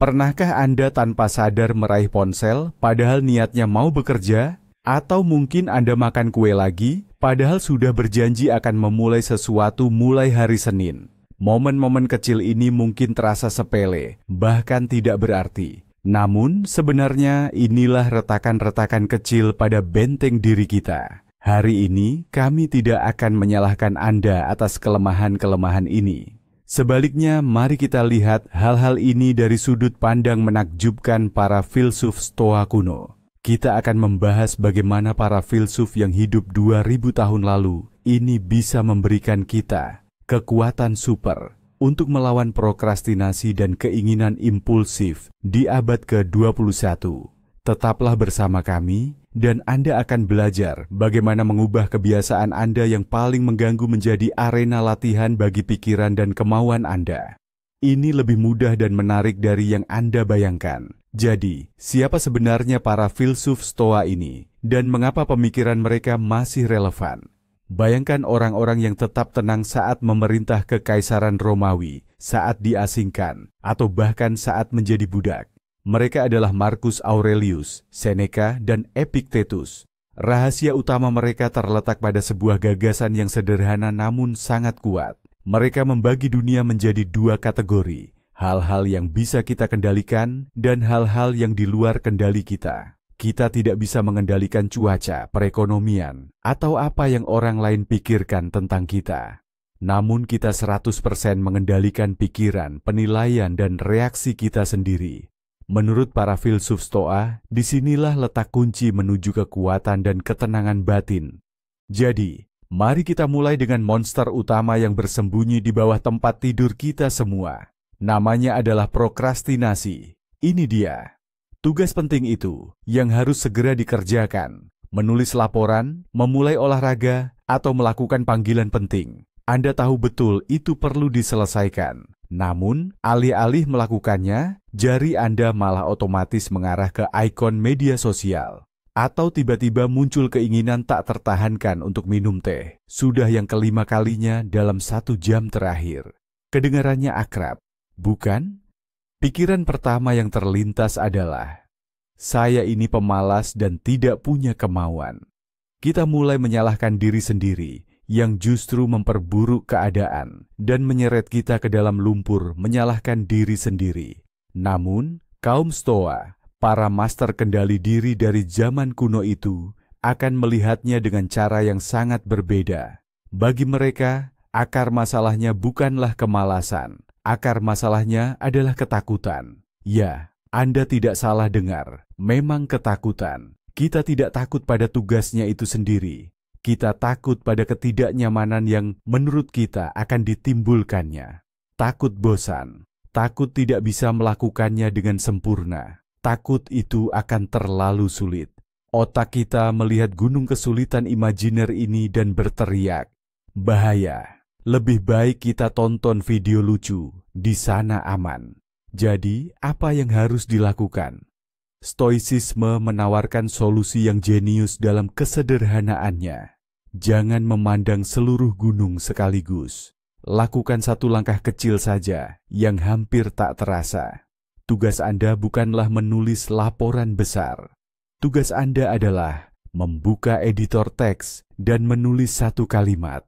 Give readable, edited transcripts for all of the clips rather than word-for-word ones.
Pernahkah Anda tanpa sadar meraih ponsel padahal niatnya mau bekerja? Atau mungkin Anda makan kue lagi padahal sudah berjanji akan memulai sesuatu mulai hari Senin? Momen-momen kecil ini mungkin terasa sepele, bahkan tidak berarti. Namun sebenarnya inilah retakan-retakan kecil pada benteng diri kita. Hari ini kami tidak akan menyalahkan Anda atas kelemahan-kelemahan ini. Sebaliknya, mari kita lihat hal-hal ini dari sudut pandang menakjubkan para filsuf Stoa kuno. Kita akan membahas bagaimana para filsuf yang hidup 2000 tahun lalu ini bisa memberikan kita kekuatan super untuk melawan prokrastinasi dan keinginan impulsif di abad ke-21. Tetaplah bersama kami dan Anda akan belajar bagaimana mengubah kebiasaan Anda yang paling mengganggu menjadi arena latihan bagi pikiran dan kemauan Anda. Ini lebih mudah dan menarik dari yang Anda bayangkan. Jadi, siapa sebenarnya para filsuf Stoa ini dan mengapa pemikiran mereka masih relevan? Bayangkan orang-orang yang tetap tenang saat memerintah kekaisaran Romawi, saat diasingkan, atau bahkan saat menjadi budak. Mereka adalah Marcus Aurelius, Seneca, dan Epictetus. Rahasia utama mereka terletak pada sebuah gagasan yang sederhana namun sangat kuat. Mereka membagi dunia menjadi dua kategori, hal-hal yang bisa kita kendalikan dan hal-hal yang di luar kendali kita. Kita tidak bisa mengendalikan cuaca, perekonomian, atau apa yang orang lain pikirkan tentang kita. Namun kita 100% mengendalikan pikiran, penilaian, dan reaksi kita sendiri. Menurut para filsuf Stoa, disinilah letak kunci menuju kekuatan dan ketenangan batin. Jadi, mari kita mulai dengan monster utama yang bersembunyi di bawah tempat tidur kita semua. Namanya adalah prokrastinasi. Ini dia. Tugas penting itu yang harus segera dikerjakan. Menulis laporan, memulai olahraga, atau melakukan panggilan penting. Anda tahu betul itu perlu diselesaikan. Namun, alih-alih melakukannya, jari Anda malah otomatis mengarah ke ikon media sosial. Atau tiba-tiba muncul keinginan tak tertahankan untuk minum teh. Sudah yang kelima kalinya dalam 1 jam terakhir. Kedengarannya akrab, bukan? Pikiran pertama yang terlintas adalah, saya ini pemalas dan tidak punya kemauan. Kita mulai menyalahkan diri sendiri, yang justru memperburuk keadaan dan menyeret kita ke dalam lumpur menyalahkan diri sendiri. Namun, kaum Stoa, para master kendali diri dari zaman kuno itu, akan melihatnya dengan cara yang sangat berbeda. Bagi mereka, akar masalahnya bukanlah kemalasan, akar masalahnya adalah ketakutan. Ya, Anda tidak salah dengar, memang ketakutan. Kita tidak takut pada tugasnya itu sendiri. Kita takut pada ketidaknyamanan yang menurut kita akan ditimbulkannya. Takut bosan, takut tidak bisa melakukannya dengan sempurna. Takut itu akan terlalu sulit. Otak kita melihat gunung kesulitan imajiner ini dan berteriak, bahaya, lebih baik kita tonton video lucu, di sana aman. Jadi, apa yang harus dilakukan? Stoicisme menawarkan solusi yang jenius dalam kesederhanaannya. Jangan memandang seluruh gunung sekaligus. Lakukan satu langkah kecil saja yang hampir tak terasa. Tugas Anda bukanlah menulis laporan besar. Tugas Anda adalah membuka editor teks dan menulis satu kalimat.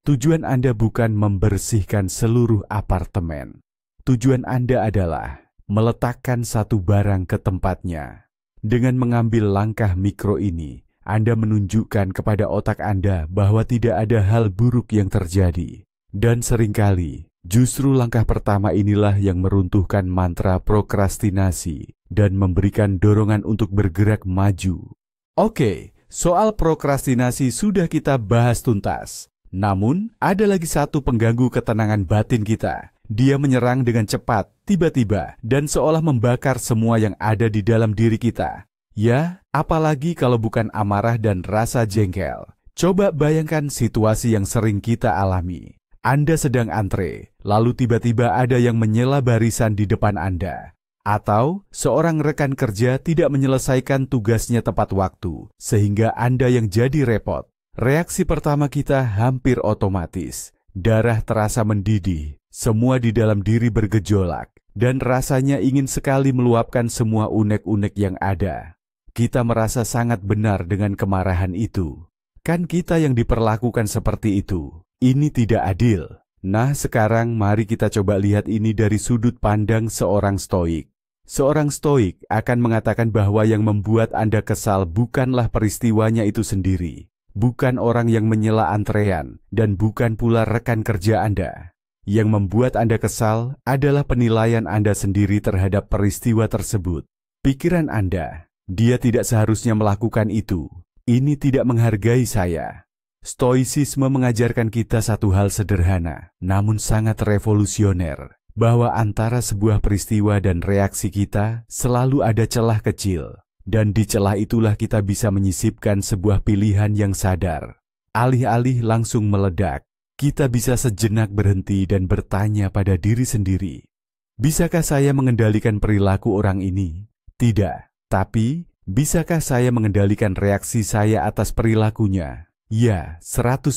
Tujuan Anda bukan membersihkan seluruh apartemen. Tujuan Anda adalah meletakkan satu barang ke tempatnya. Dengan mengambil langkah mikro ini, Anda menunjukkan kepada otak Anda bahwa tidak ada hal buruk yang terjadi. Dan seringkali, justru langkah pertama inilah yang meruntuhkan mantra prokrastinasi dan memberikan dorongan untuk bergerak maju. Oke, soal prokrastinasi sudah kita bahas tuntas. Namun, ada lagi satu pengganggu ketenangan batin kita. Dia menyerang dengan cepat, tiba-tiba, dan seolah membakar semua yang ada di dalam diri kita. Ya, apalagi kalau bukan amarah dan rasa jengkel. Coba bayangkan situasi yang sering kita alami. Anda sedang antre, lalu tiba-tiba ada yang menyela barisan di depan Anda. Atau seorang rekan kerja tidak menyelesaikan tugasnya tepat waktu, sehingga Anda yang jadi repot. Reaksi pertama kita hampir otomatis. Darah terasa mendidih. Semua di dalam diri bergejolak. dan rasanya ingin sekali meluapkan semua unek-unek yang ada. Kita merasa sangat benar dengan kemarahan itu. Kan kita yang diperlakukan seperti itu. Ini tidak adil. Nah, sekarang mari kita coba lihat ini dari sudut pandang seorang stoik. Seorang stoik akan mengatakan bahwa yang membuat Anda kesal bukanlah peristiwanya itu sendiri, bukan orang yang menyela antrean, dan bukan pula rekan kerja Anda. Yang membuat Anda kesal adalah penilaian Anda sendiri terhadap peristiwa tersebut. Pikiran Anda, dia tidak seharusnya melakukan itu. Ini tidak menghargai saya. Stoicisme mengajarkan kita satu hal sederhana, namun sangat revolusioner, bahwa antara sebuah peristiwa dan reaksi kita selalu ada celah kecil, dan di celah itulah kita bisa menyisipkan sebuah pilihan yang sadar. Alih-alih langsung meledak, kita bisa sejenak berhenti dan bertanya pada diri sendiri, bisakah saya mengendalikan perilaku orang ini? Tidak, tapi bisakah saya mengendalikan reaksi saya atas perilakunya? Ya, 100%.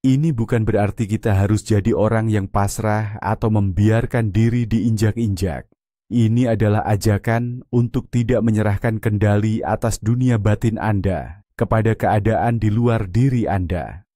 Ini bukan berarti kita harus jadi orang yang pasrah atau membiarkan diri diinjak-injak. Ini adalah ajakan untuk tidak menyerahkan kendali atas dunia batin Anda kepada keadaan di luar diri Anda.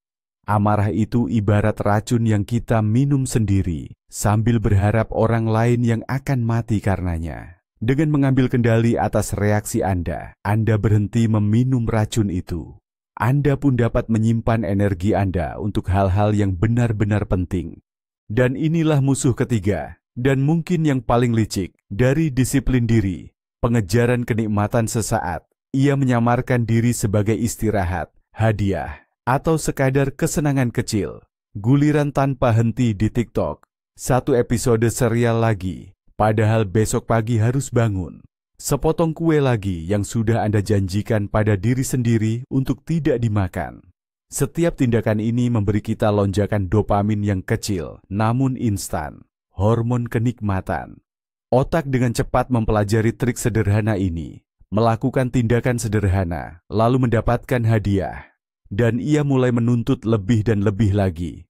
Amarah itu ibarat racun yang kita minum sendiri sambil berharap orang lain yang akan mati karenanya. Dengan mengambil kendali atas reaksi Anda berhenti meminum racun itu. Anda pun dapat menyimpan energi Anda untuk hal-hal yang benar-benar penting. Dan inilah musuh ketiga, dan mungkin yang paling licik, dari disiplin diri, pengejaran kenikmatan sesaat. Ia menyamarkan diri sebagai istirahat, hadiah, atau sekadar kesenangan kecil. Guliran tanpa henti di TikTok, satu episode serial lagi, padahal besok pagi harus bangun. Sepotong kue lagi yang sudah Anda janjikan pada diri sendiri untuk tidak dimakan. Setiap tindakan ini memberi kita lonjakan dopamin yang kecil, namun instan, hormon kenikmatan. Otak dengan cepat mempelajari trik sederhana ini, melakukan tindakan sederhana, lalu mendapatkan hadiah. Dan ia mulai menuntut lebih dan lebih lagi.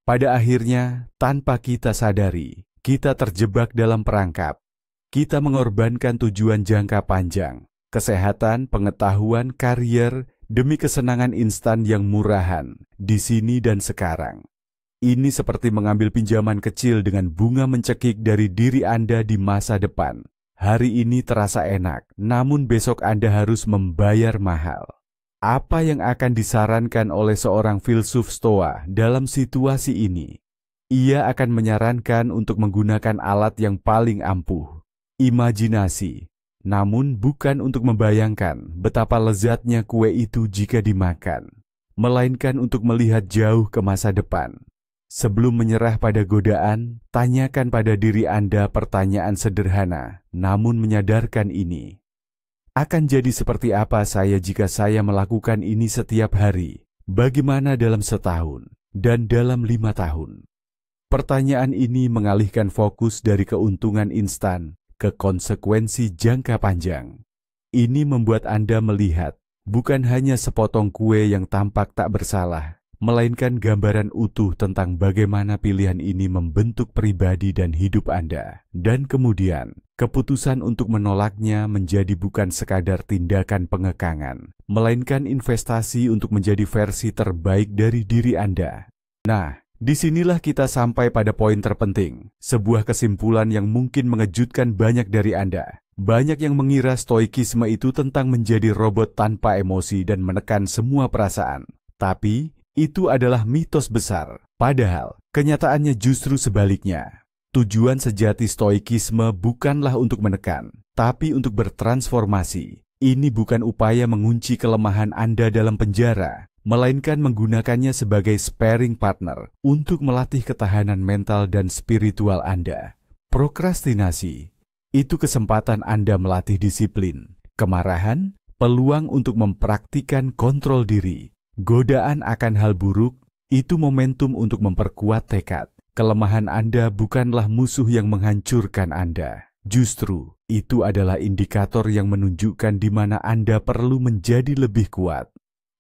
Pada akhirnya, tanpa kita sadari, kita terjebak dalam perangkap. Kita mengorbankan tujuan jangka panjang, kesehatan, pengetahuan, karier, demi kesenangan instan yang murahan, di sini dan sekarang. Ini seperti mengambil pinjaman kecil dengan bunga mencekik dari diri Anda di masa depan. Hari ini terasa enak, namun besok Anda harus membayar mahal. Apa yang akan disarankan oleh seorang filsuf Stoa dalam situasi ini? Ia akan menyarankan untuk menggunakan alat yang paling ampuh. Imajinasi, namun bukan untuk membayangkan betapa lezatnya kue itu jika dimakan, melainkan untuk melihat jauh ke masa depan. Sebelum menyerah pada godaan, tanyakan pada diri Anda pertanyaan sederhana, namun menyadarkan ini. Akan jadi seperti apa saya jika saya melakukan ini setiap hari? Bagaimana dalam setahun dan dalam 5 tahun? Pertanyaan ini mengalihkan fokus dari keuntungan instan ke konsekuensi jangka panjang. Ini membuat Anda melihat bukan hanya sepotong kue yang tampak tak bersalah, melainkan gambaran utuh tentang bagaimana pilihan ini membentuk pribadi dan hidup Anda. Dan kemudian, keputusan untuk menolaknya menjadi bukan sekadar tindakan pengekangan, melainkan investasi untuk menjadi versi terbaik dari diri Anda. Nah, disinilah kita sampai pada poin terpenting, sebuah kesimpulan yang mungkin mengejutkan banyak dari Anda. Banyak yang mengira stoikisme itu tentang menjadi robot tanpa emosi dan menekan semua perasaan. Tapi, itu adalah mitos besar. Padahal, kenyataannya justru sebaliknya. Tujuan sejati stoikisme bukanlah untuk menekan, tapi untuk bertransformasi. Ini bukan upaya mengunci kelemahan Anda dalam penjara, melainkan menggunakannya sebagai sparring partner untuk melatih ketahanan mental dan spiritual Anda. Prokrastinasi itu kesempatan Anda melatih disiplin, kemarahan, peluang untuk mempraktikkan kontrol diri, godaan akan hal buruk, itu momentum untuk memperkuat tekad. Kelemahan Anda bukanlah musuh yang menghancurkan Anda. Justru, itu adalah indikator yang menunjukkan di mana Anda perlu menjadi lebih kuat.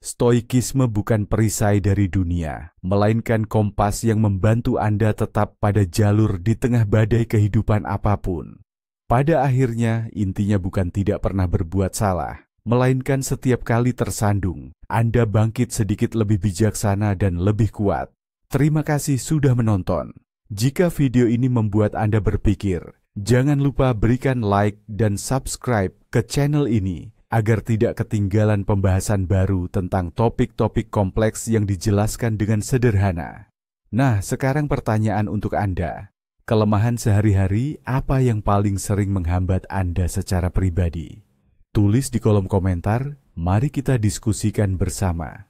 Stoikisme bukan perisai dari dunia, melainkan kompas yang membantu Anda tetap pada jalur di tengah badai kehidupan apapun. Pada akhirnya, intinya bukan tidak pernah berbuat salah, melainkan setiap kali tersandung, Anda bangkit sedikit lebih bijaksana dan lebih kuat. Terima kasih sudah menonton. Jika video ini membuat Anda berpikir, jangan lupa berikan like dan subscribe ke channel ini, agar tidak ketinggalan pembahasan baru tentang topik-topik kompleks yang dijelaskan dengan sederhana. Nah, sekarang pertanyaan untuk Anda. Kelemahan sehari-hari apa yang paling sering menghambat Anda secara pribadi? Tulis di kolom komentar, mari kita diskusikan bersama.